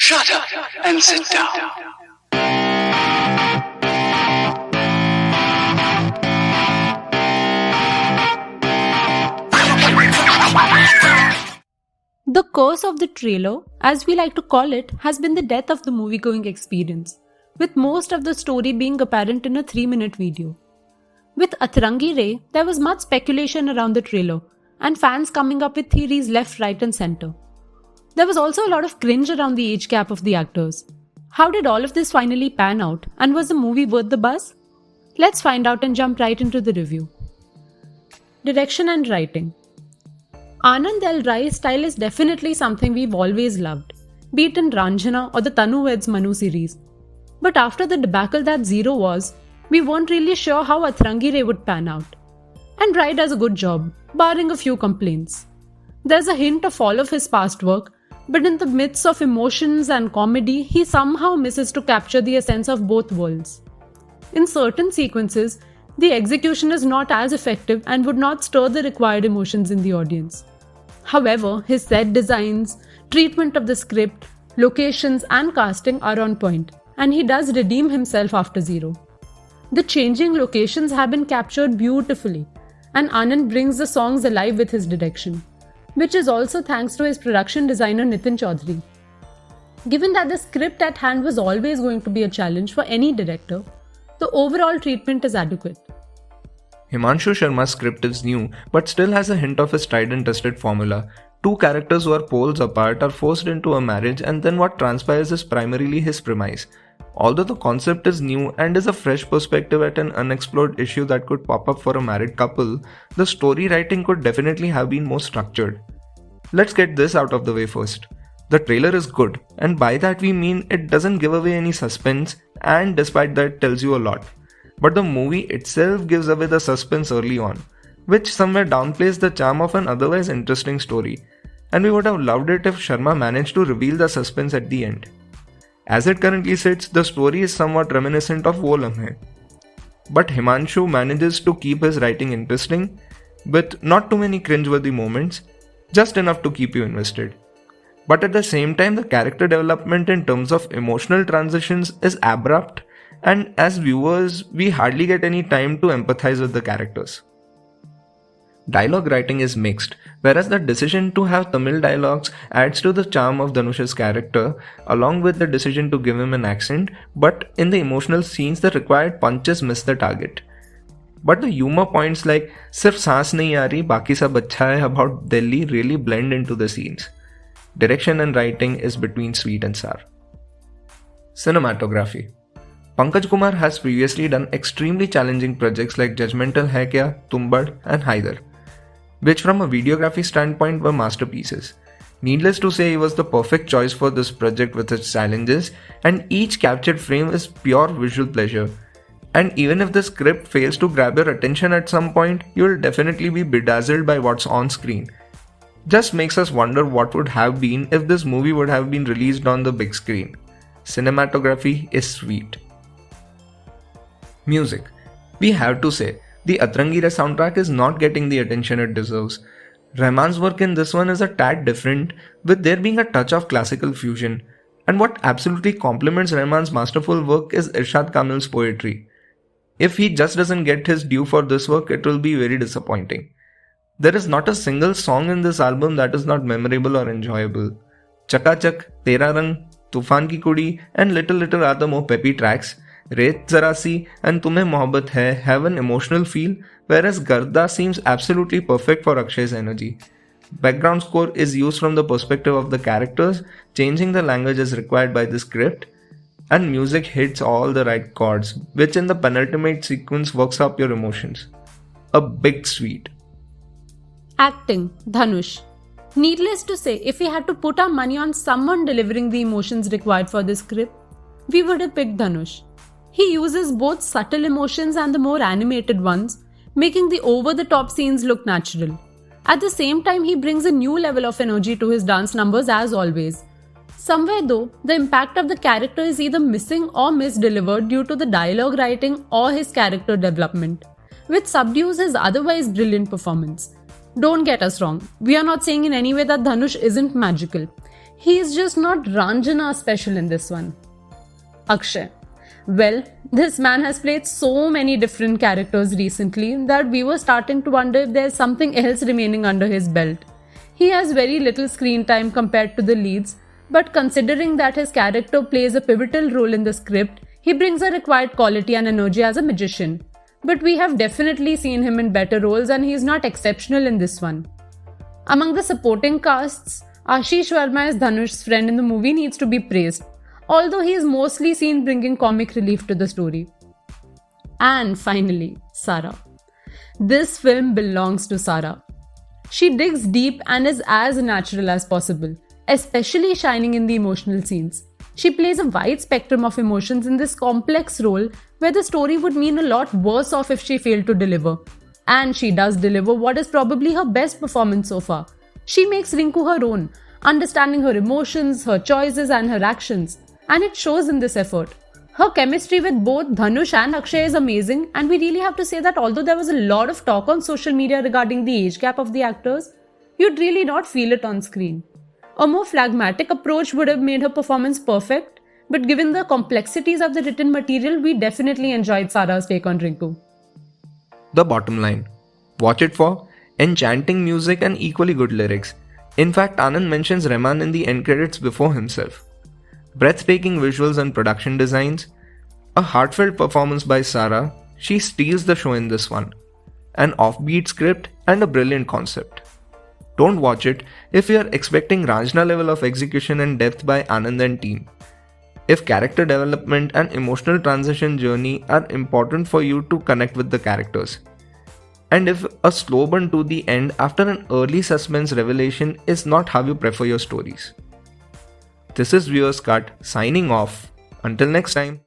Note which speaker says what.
Speaker 1: Shut up and sit down.
Speaker 2: The curse of the trailer, as we like to call it, has been the death of the movie-going experience, with most of the story being apparent in a 3-minute video. With Atrangi Ray, there was much speculation around the trailer, and fans coming up with theories left, right and center. There was also a lot of cringe around the age gap of the actors. How did all of this finally pan out, and was the movie worth the buzz? Let's find out and jump right into the review. Direction and writing. Aanand L Rai's style is definitely something we've always loved, be it in Ranjana or the Tanu Veds Manu series. But after the debacle that Zero was, we weren't really sure how Atrangi Ray would pan out. And Rai does a good job, barring a few complaints. There's a hint of all of his past work, but in the midst of emotions and comedy, he somehow misses to capture the essence of both worlds. In certain sequences, the execution is not as effective and would not stir the required emotions in the audience. However, his set designs, treatment of the script, locations and casting are on point, and he does redeem himself after Zero. The changing locations have been captured beautifully, and Aanand brings the songs alive with his direction, which is also thanks to his production designer Nitin Chaudhary. Given that the script at hand was always going to be a challenge for any director, the overall treatment is adequate.
Speaker 3: Himanshu Sharma's script is new but still has a hint of his tried and tested formula. Two characters who are poles apart are forced into a marriage, and then what transpires is primarily his premise. Although the concept is new and is a fresh perspective at an unexplored issue that could pop up for a married couple, the story writing could definitely have been more structured. Let's get this out of the way first. The trailer is good, and by that we mean it doesn't give away any suspense, and despite that tells you a lot. But the movie itself gives away the suspense early on, which somewhere downplays the charm of an otherwise interesting story, and we would have loved it if Sharma managed to reveal the suspense at the end. As it currently sits, the story is somewhat reminiscent of Wo Lamhe. But Himanshu manages to keep his writing interesting, with not too many cringeworthy moments, just enough to keep you invested. But at the same time, the character development in terms of emotional transitions is abrupt, and as viewers, we hardly get any time to empathize with the characters. Dialogue writing is mixed, whereas the decision to have Tamil dialogues adds to the charm of Dhanush's character, along with the decision to give him an accent, but in the emotional scenes the required punches miss the target. But the humor points like "Sirf saans nahi aa rahi, baki sab acha hai" about Delhi really blend into the scenes. Direction and writing is between sweet and sour. Cinematography. Pankaj Kumar has previously done extremely challenging projects like Judgmental Hai Kya, Tumbad and Haider, which from a videography standpoint were masterpieces. Needless to say, he was the perfect choice for this project with its challenges, and each captured frame is pure visual pleasure. And even if the script fails to grab your attention at some point, you will definitely be bedazzled by what's on screen. Just makes us wonder what would have been if this movie would have been released on the big screen. Cinematography is sweet. Music. We have to say, the Atrangi Rai soundtrack is not getting the attention it deserves. Rahman's work in this one is a tad different, with there being a touch of classical fusion. And what absolutely complements Rahman's masterful work is Irshad Kamil's poetry. If he just doesn't get his due for this work, it will be very disappointing. There is not a single song in this album that is not memorable or enjoyable. Chaka Chak, Tera Rang, Tufan Ki Kudi and Little are the more peppy tracks. Reet Zara Si and Tumhe Mohabbat Hai have an emotional feel, whereas Garda seems absolutely perfect for Akshay's energy. Background score is used from the perspective of the characters, changing the language as required by the script, and music hits all the right chords, which in the penultimate sequence works up your emotions. A big sweet.
Speaker 2: Acting, Dhanush. Needless to say, if we had to put our money on someone delivering the emotions required for this script, we would have picked Dhanush. He uses both subtle emotions and the more animated ones, making the over-the-top scenes look natural. At the same time, he brings a new level of energy to his dance numbers as always. Somewhere though, the impact of the character is either missing or misdelivered due to the dialogue writing or his character development, which subdues his otherwise brilliant performance. Don't get us wrong, we are not saying in any way that Dhanush isn't magical. He is just not Ranjana special in this one. Akshay. Well, this man has played so many different characters recently that we were starting to wonder if there's something else remaining under his belt. He has very little screen time compared to the leads, but considering that his character plays a pivotal role in the script, he brings a required quality and energy as a magician. But we have definitely seen him in better roles and he is not exceptional in this one. Among the supporting casts, Ashish Verma as Dhanush's friend in the movie needs to be praised, although he is mostly seen bringing comic relief to the story. And finally, Sara. This film belongs to Sara. She digs deep and is as natural as possible, especially shining in the emotional scenes. She plays a wide spectrum of emotions in this complex role where the story would mean a lot worse off if she failed to deliver. And she does deliver what is probably her best performance so far. She makes Rinku her own, understanding her emotions, her choices and her actions. And it shows in this effort. Her chemistry with both Dhanush and Akshay is amazing, and we really have to say that although there was a lot of talk on social media regarding the age gap of the actors, you'd really not feel it on screen. A more phlegmatic approach would have made her performance perfect, but given the complexities of the written material, we definitely enjoyed Sara's take on Rinku.
Speaker 3: The bottom line. Watch it for enchanting music and equally good lyrics. In fact, Aanand mentions Rahman in the end credits before himself. Breathtaking visuals and production designs, a heartfelt performance by Sara, she steals the show in this one, an offbeat script and a brilliant concept. Don't watch it if you are expecting Ranjana level of execution and depth by Aanand and team. If character development and emotional transition journey are important for you to connect with the characters. And if a slow burn to the end after an early suspense revelation is not how you prefer your stories. This is Viewers Cut signing off. Until next time.